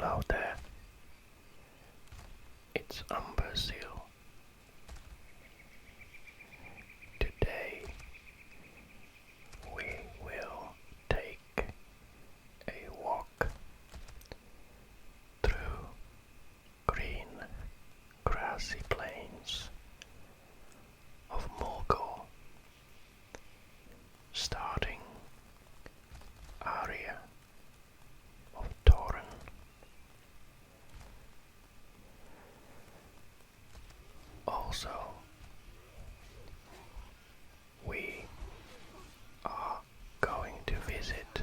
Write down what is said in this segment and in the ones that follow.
Hello there, it's Amberseal. Today we will take a walk through green grassy plains of Mulgore, starting area of Tauren. Also, we are going to visit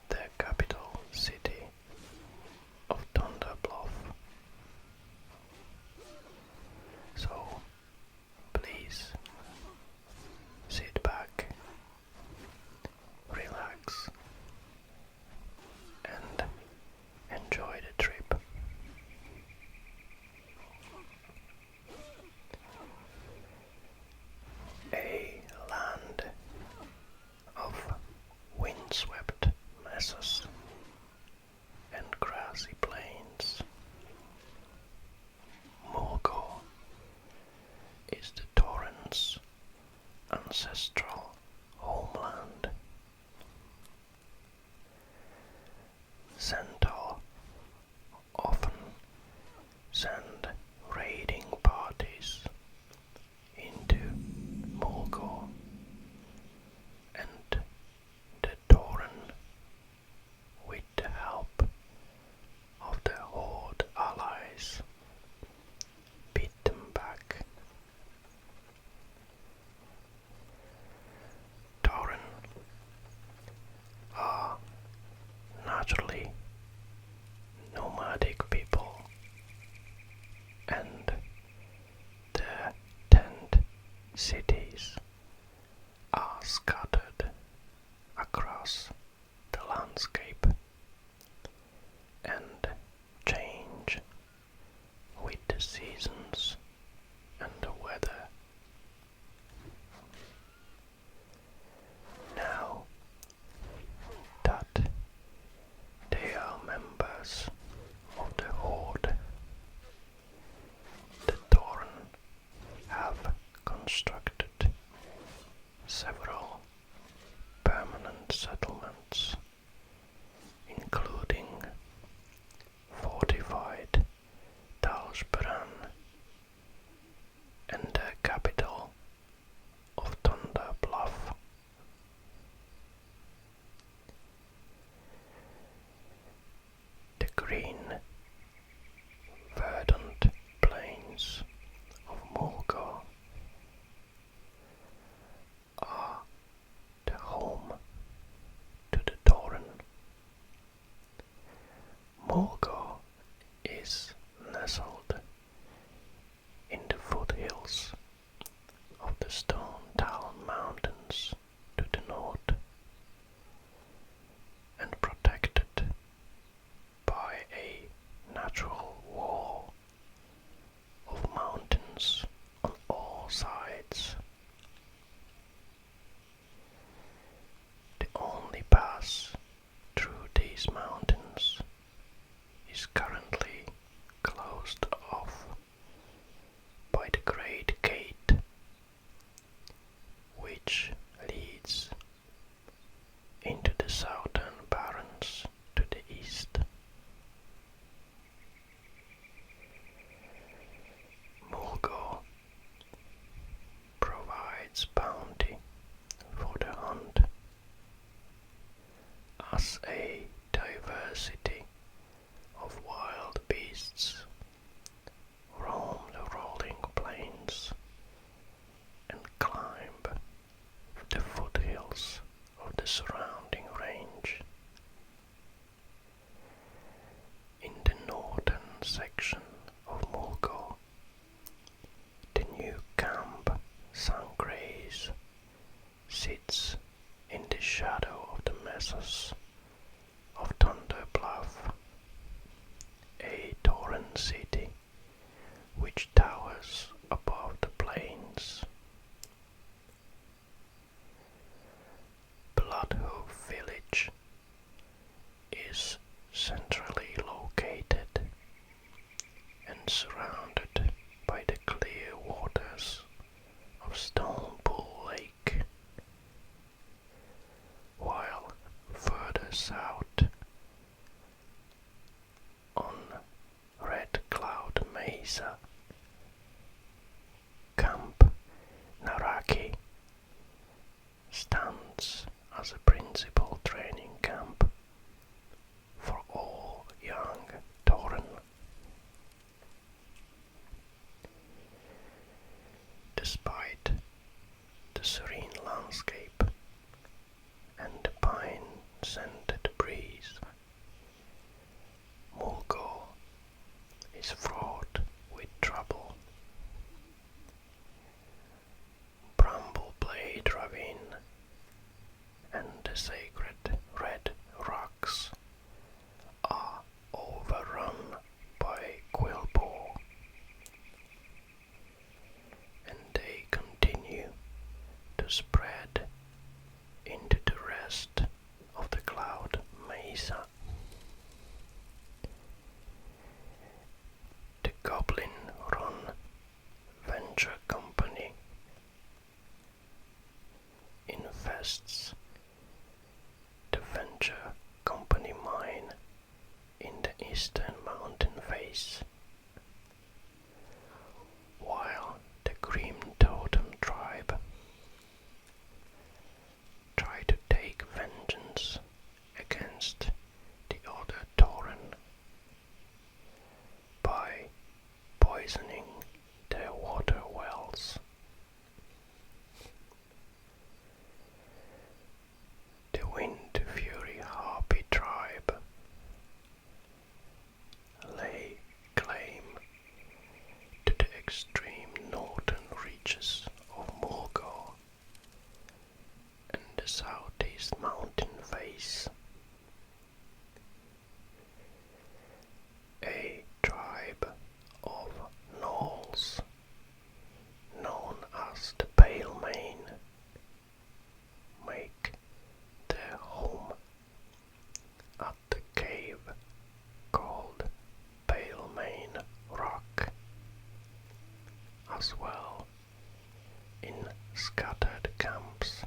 the capital city of Thunder Bluff. So, please sit back, relax, and enjoy the trip. A land of windswept mesas and grassy plains. Mulgore is the Tauren's ancestral homeland. Centaur often send raiding parties into Mulgore, and the Tauren, with the help of the Horde allies, beat them back. Tauren are naturally nomadic people, and their tent cities are scattered across the landscape and change with the seasons and the weather. Now that they are members of the Horde, the Tauren have constructed several permanent settlements, including fortified Tauren and the capital of Thunder Bluff. The green, verdant plains of Mulgore are the home to the Tauren. Mulgore is nestled in the foothills of the Stone Talon Mountains to the north, and protected by a natural wall of mountains on all sides. The only pass through these mountains is currently closed off by the Great Gate, which leads into the southern barrens to the east. Mulgore provides bounty for the hunt, as a diversity of wild beasts roam the rolling plains and climb the foothills of the surrounding range. In the northern section of Mulgore, the new camp Sungraze sits in the shadow of the mesas of Thunder Bluff, a Tauren city which towers above the plains. Bloodhoof Village is despite the serene landscape and the pine-scented breeze, Mulgore is fraught with trouble. Brambleblade Ravine and the sacred red rocks are overrun by quillboar, and they continue to spread into the rest of the Cloud Mesa. The goblin-run venture company infests the Venture Company mine in the eastern mountain face, while the Grim Totem tribe try to take vengeance against the other Tauren by poisoning their water wells. The Wind Fury Harpy tribe lay claim to the extreme northern reaches of Mulgore and the southeast mountain face. A tribe of gnolls, known as the Pale Mane, make their home at the cave called Pale Mane Rock, as well in scattered camps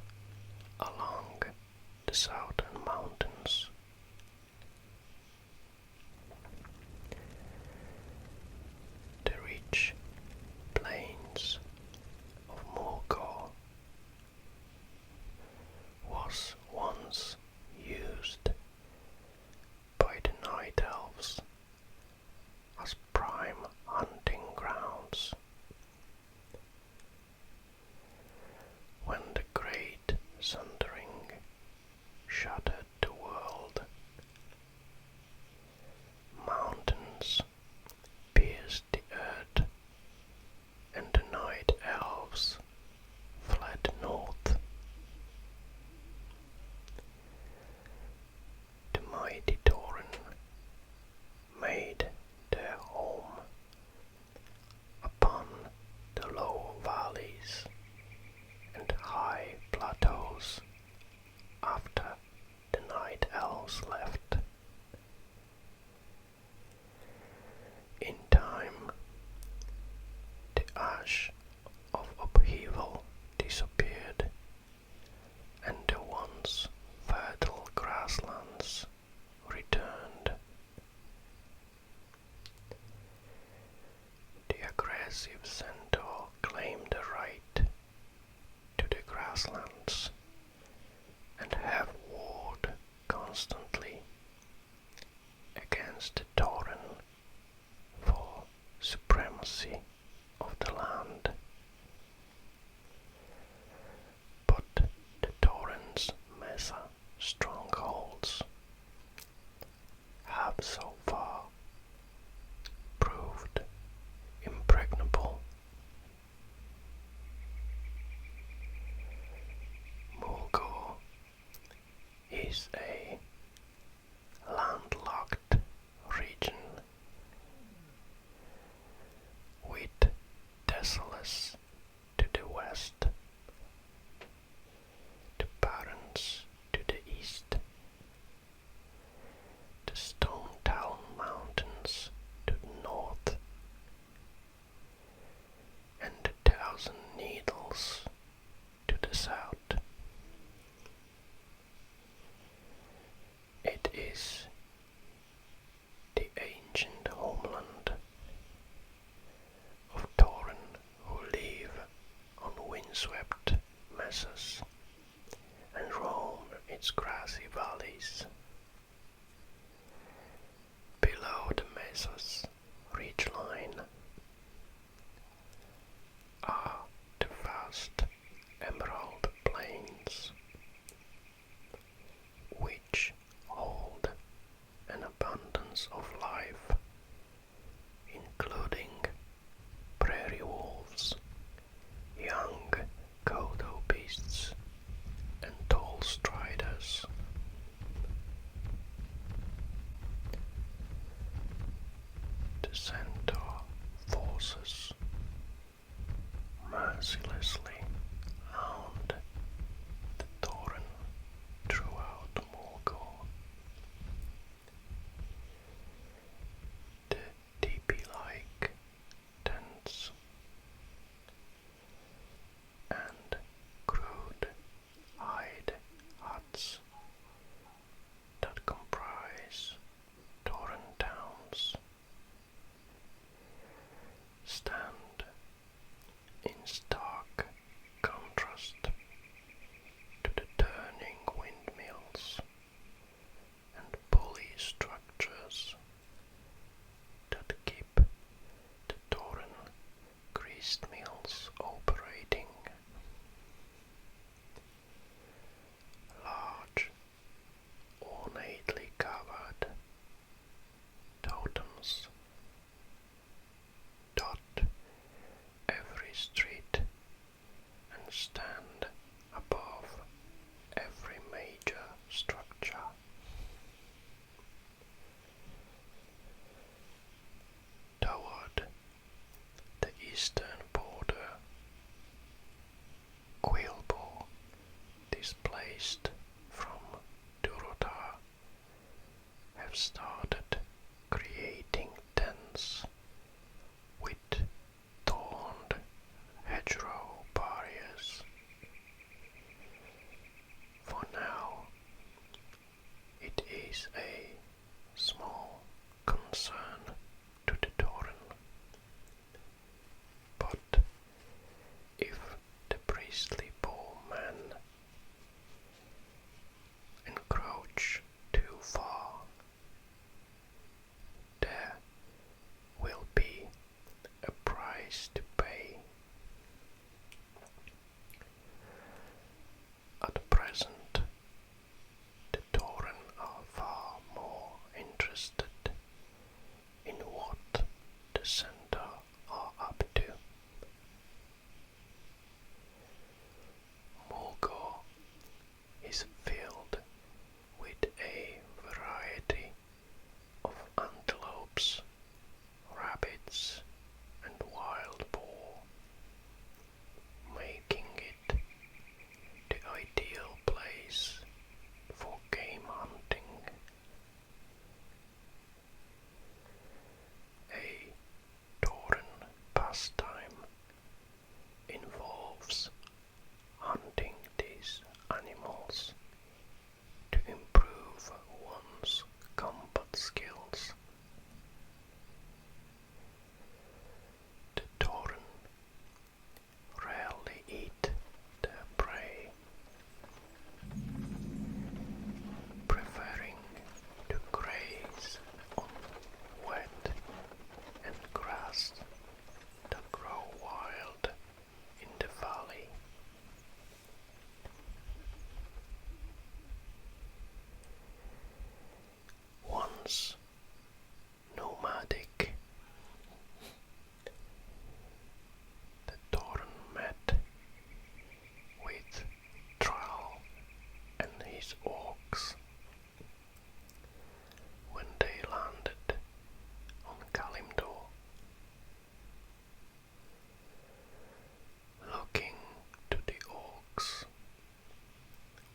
along the southern mountains. The rich plains of Mulgore was once used by the Night Elves as prime hunting grounds. When the Great Sundering shattered the world, mountains pierced the earth, and the Night Elves fled north. The mighty Tauren made their home upon the low valleys and high plateaus after the Night Elves left. In time, the ash of upheaval disappeared, and the once fertile grasslands returned. The aggressive centaur claimed the right to the grasslands and have warred constantly against the Tauren for supremacy of the land. But the Tauren's Mesa strongholds have so far proved impregnable. Mulgore is a landlocked region with Desolus to the west, the Barrens to the east, the Stone Town Mountains to the north, and the Thousand Needles to the south. It is the ancient homeland of Tauren who live on windswept mesas and roam its grassy valleys. Below the mesa's ridgeline are the elements of life, including prairie wolves, young kodo beasts, and tall striders. The centaur forces mercilessly hound the Tauren throughout Mulgore. The teepee-like tents and crude hide huts that comprise Tauren towns stand in stark contrast to the turning windmills and pulley structures that keep the Tauren grist mills operating. Large, ornately covered totems dot every street and stand above every major structure. Toward the eastern border, Quilbo, displaced from Durotar, have started creating dens with thorned hedgerow barriers. For now, it is a small concern to the Tauren, but if the priestly bowmen encroach too far, there will be a price to pay. At present, the Tauren are far more interested in what the Centaur are up to. Mulgore is filled with a variety of antelopes, rabbits, and wild boar, making it the ideal place for game hunting. A Tauren pastime involves hunting these animals to improve one's combat skills. The Tauren rarely eat their prey, preferring to graze on wet and grass that grow wild in the valley. Once nomadic, the Tauren met with Thrall and his orcs when they landed on Kalimdor. Looking to the orcs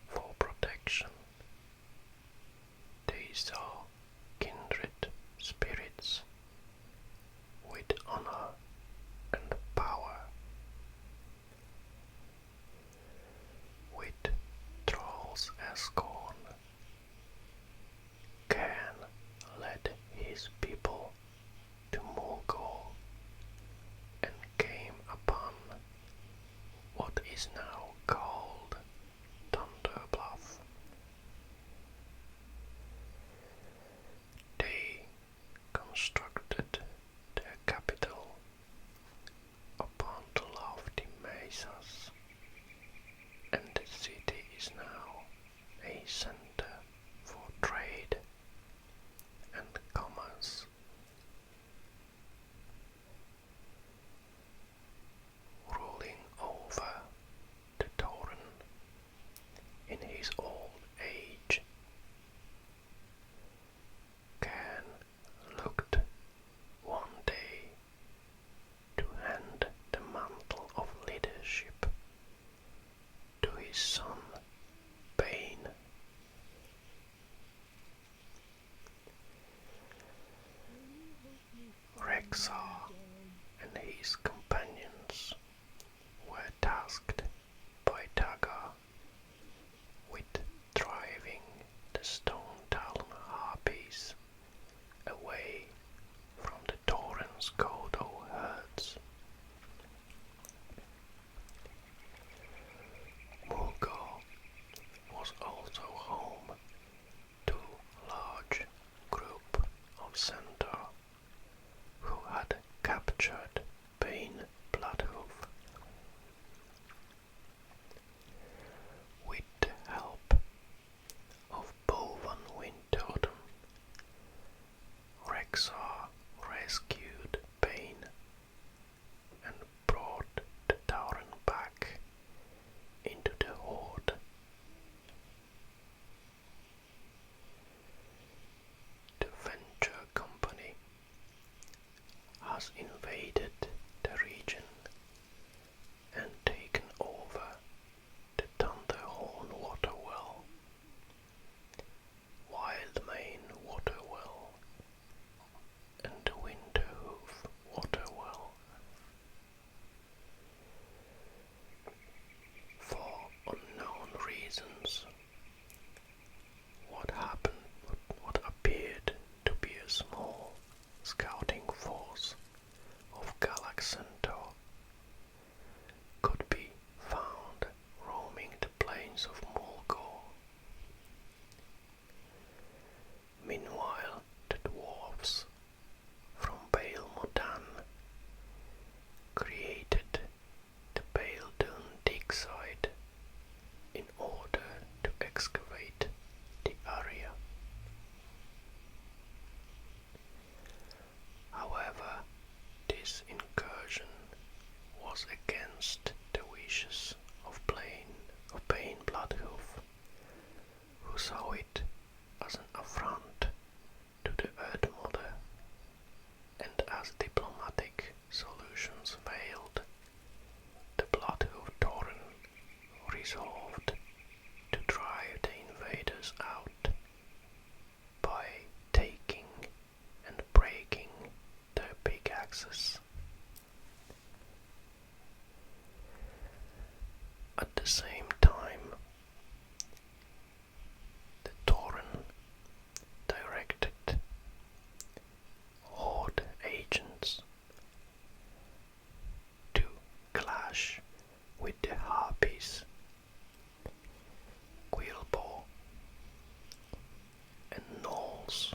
for protection, they saw kindred spirits with honor and power. With Thrall's escort, Cain led his people to Mulgore and came upon what is now called Thunder Bluff. They constructed their capital upon the lofty mesas, and the city is now a center for trade and commerce. of Centaur, who had captured Bane Bloodhoof. With the help of Bovan Windtotem, Rexar rescued Bane and brought the Tauren back into the Horde. The Venture Company has invaded the region and taken over the Thunderhorn Waterwell, Wildmane Waterwell, and the Winterhoof Waterwell. For unknown reasons, what appeared to be a small scouting force of Galax Centaur could be found roaming the plains of Mulgore. Meanwhile, the dwarves from Baal Modan created the Baal Dun dig site in order to excavate the area. However, this incursion was against the wishes of Bane Bloodhoof, who saw it as an affront to the Earth Mother, and as diplomatic solutions failed, the Bloodhoof Tauren resolved to drive the invaders out by taking and breaking their pickaxes. At the same time, the Tauren directed Horde agents to clash with the Harpies, Quilboar, and Gnolls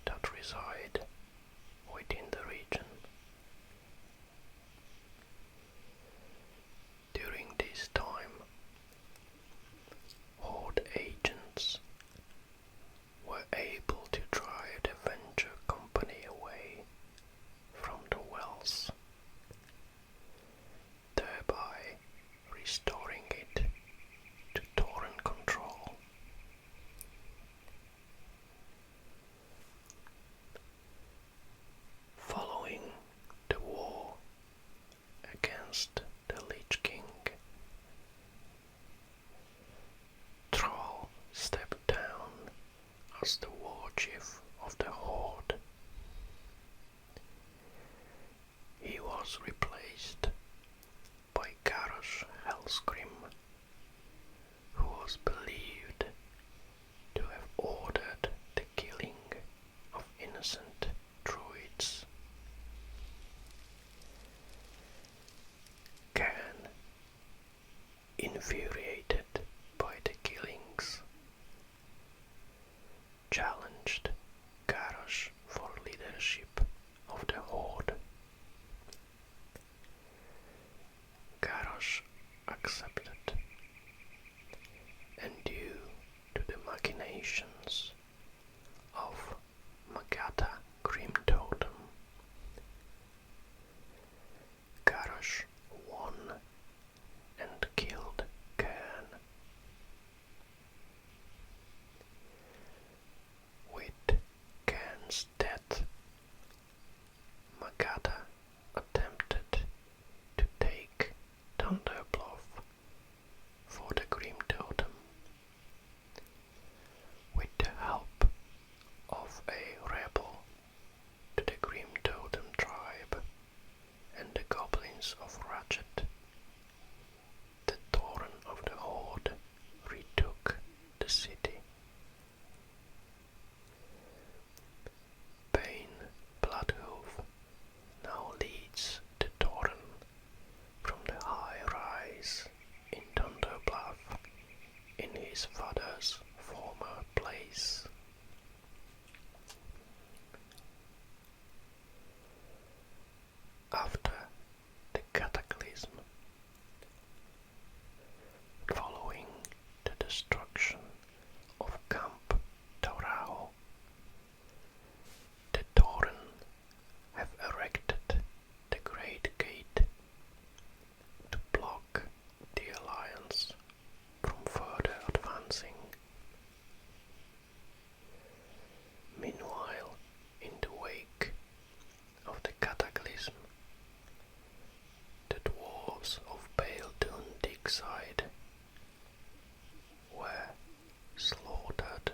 that reside within the region. During this time, Horde agents were able to drive the Venture Company away from the wells, thereby restoring it to Tauren control. Following the war against the Lich King, Thrall stepped down as the war chief of the Horde. He was replaced by Garrosh Hellscream, who was believed to have ordered the killing of innocent druids. Can, infuriated by the killings, challenged Garrosh for leadership of the Horde. Garrosh accepted, after the cataclysm. Following the destruction of Camp Taurao, the Tauren have erected the Great Gate to block the Alliance from further advancing. Meanwhile, in the wake of the cataclysm, the dwarves of Baeldun Digside were slaughtered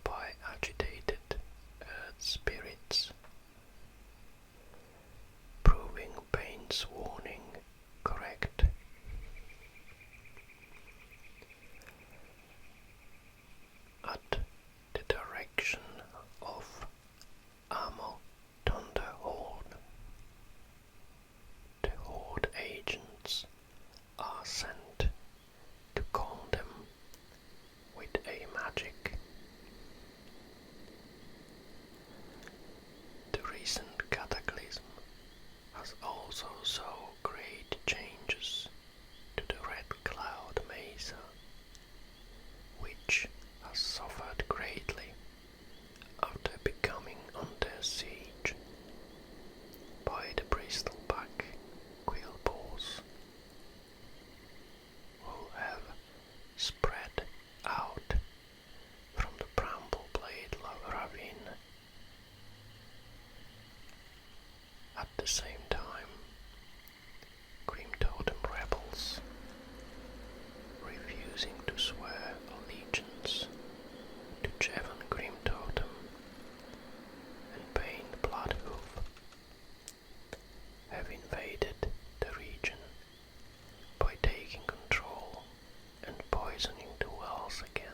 by agitated earth spirits, proving Bane's warning correct. At the direction of Thunder Horde, the Horde agents are sent to calm them with a magic. The recent cataclysm has also saw great changes to the Red Cloud Mesa, which has suffered greatly after becoming under siege by the bristleback quillboars, who have spread out from the Brambleblade ravine. At the same time, Grim Totem rebels, refusing to swear allegiance to Jevan Grim Totem and Bane Bloodhoof, have invaded the region by taking control and poisoning the wells again.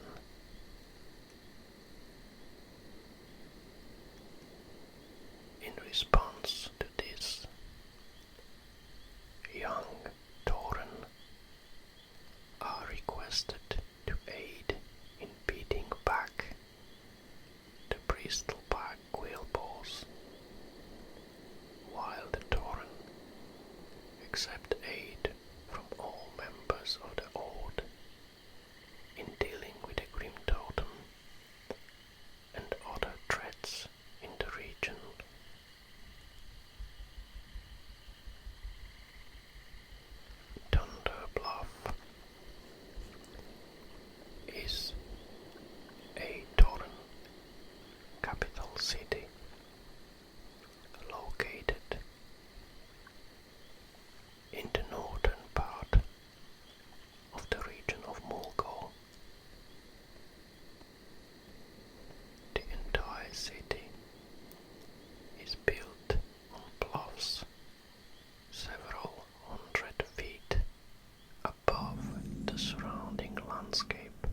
In response to this, young Tauren are requested to aid in beating back the bristleback quillboars, while the Tauren accept aid from all members of the Horde in dealing with the Grim Totem and other threats in the region. Thunder Bluff is a Tauren capital city located in the northern part of the region of Mulgore. The entire city is built on bluffs several hundred feet above the surrounding landscape,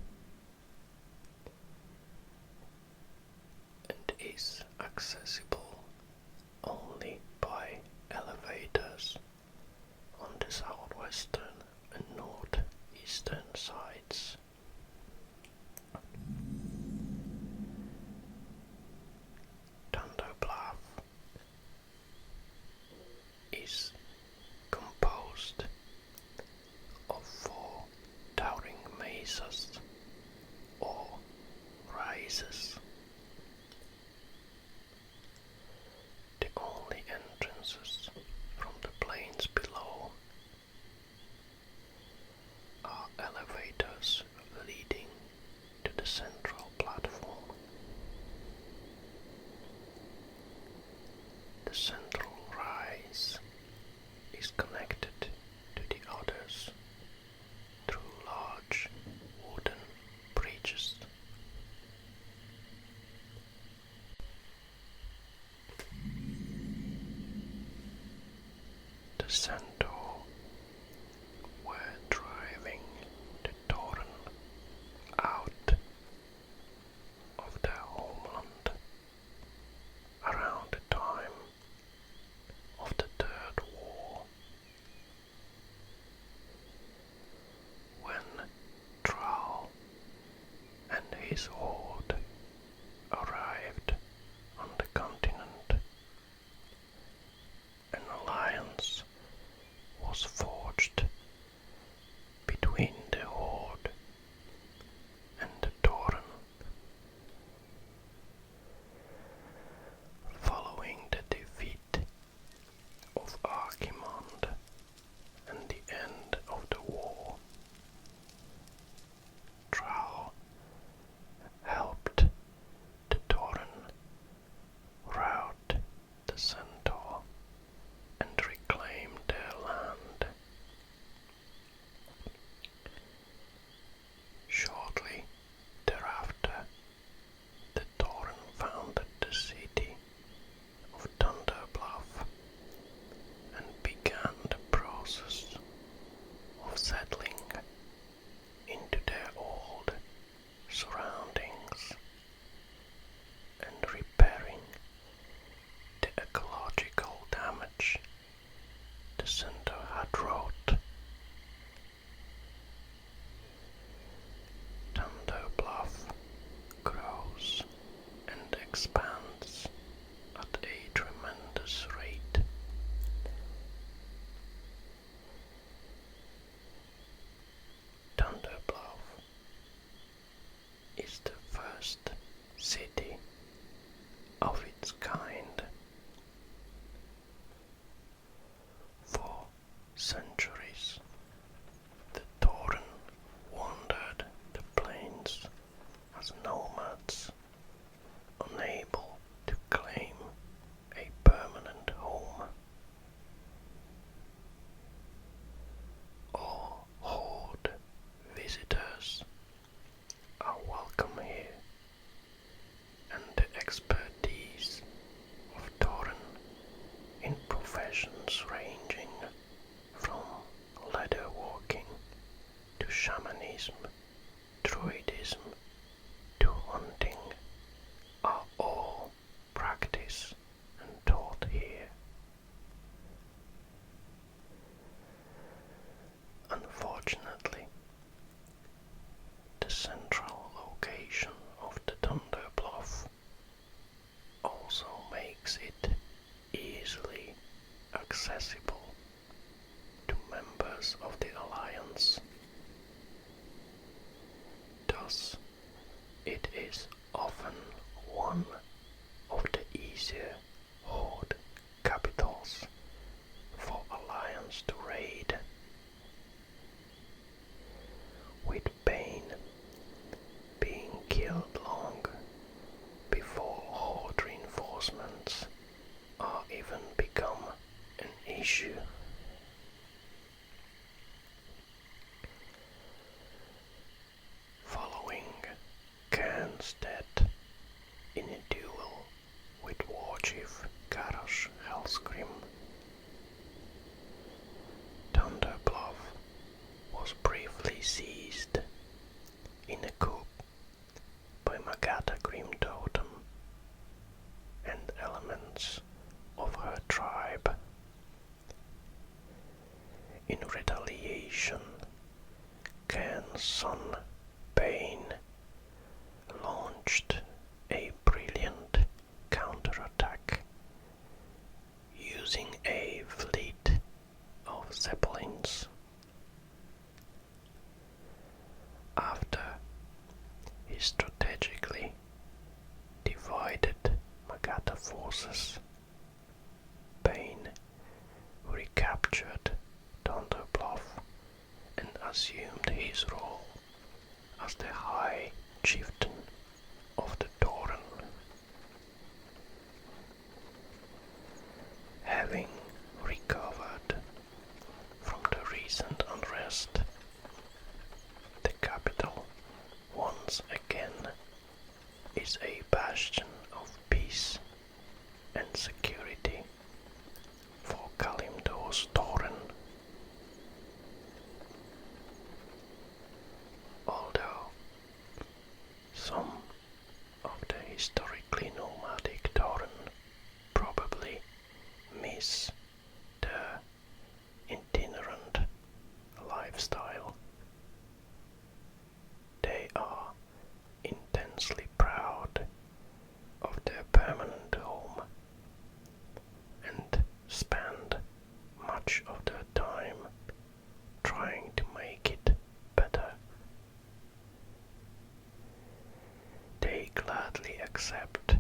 and is accessible only by elevators on the southwestern and northeastern sides. Thunder Bluff is composed of 4 towering mesas or rises. The only entrances from the plains below are elevators leading to the central platform. The central rise is connected to the others through large wooden bridges. The centaur were driving the Tauren out of their homeland around the time of the Third War, when Thrall and his horde arrived on the continent and expands at a tremendous rate. Thunder Bluff is the first city of its kind. For centuries, the Tauren wandered the plains as nomads, unable to claim a permanent home. All Horde visitors are welcome here, and the expertise of Tauren in professions ranging from leatherworking to shamanism, druidism to hunting are all practiced and taught here. Unfortunately, the central location of the Thunder Bluff also makes it easily accessible to members of the Alliance. Thus, it is often one of the easier Horde capitals for Alliance to raid, with Bane being killed long before Horde reinforcements are even become an issue. Following Cairn's death in a duel with Warchief Garrosh Hellscream, Thunder Bluff was briefly seized in a coup by Magata Grim Totem and elements of her tribe. In retaliation, Cairn's son Bane launched a brilliant counterattack using a fleet of zeppelins. After he strategically divided Magata forces, Bane recaptured Thunder Bluff and assumed his role as the High Chieftain of the Tauren. Having recovered from the recent unrest, the capital once again is a bastion of peace and security for Kalimdor's Tauren. Although some of the historically nomadic Tauren probably miss the itinerant lifestyle, they are intensely proud of their permanent home and spend much of their time trying to make it better. They gladly accept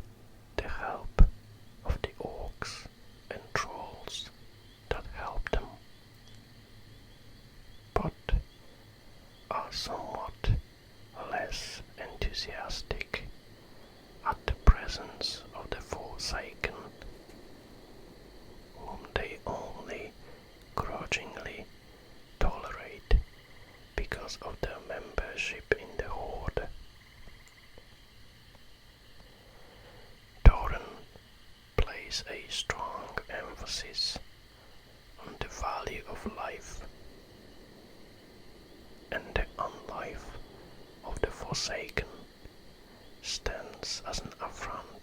the help of the orcs and trolls that help them, but are somewhat less enthusiastic at the presence of the Forsaken, whom they only grudgingly tolerate because of their membership in the Horde. Tauren places a strong emphasis on the value of life, and the unlife of the Forsaken stands as an affront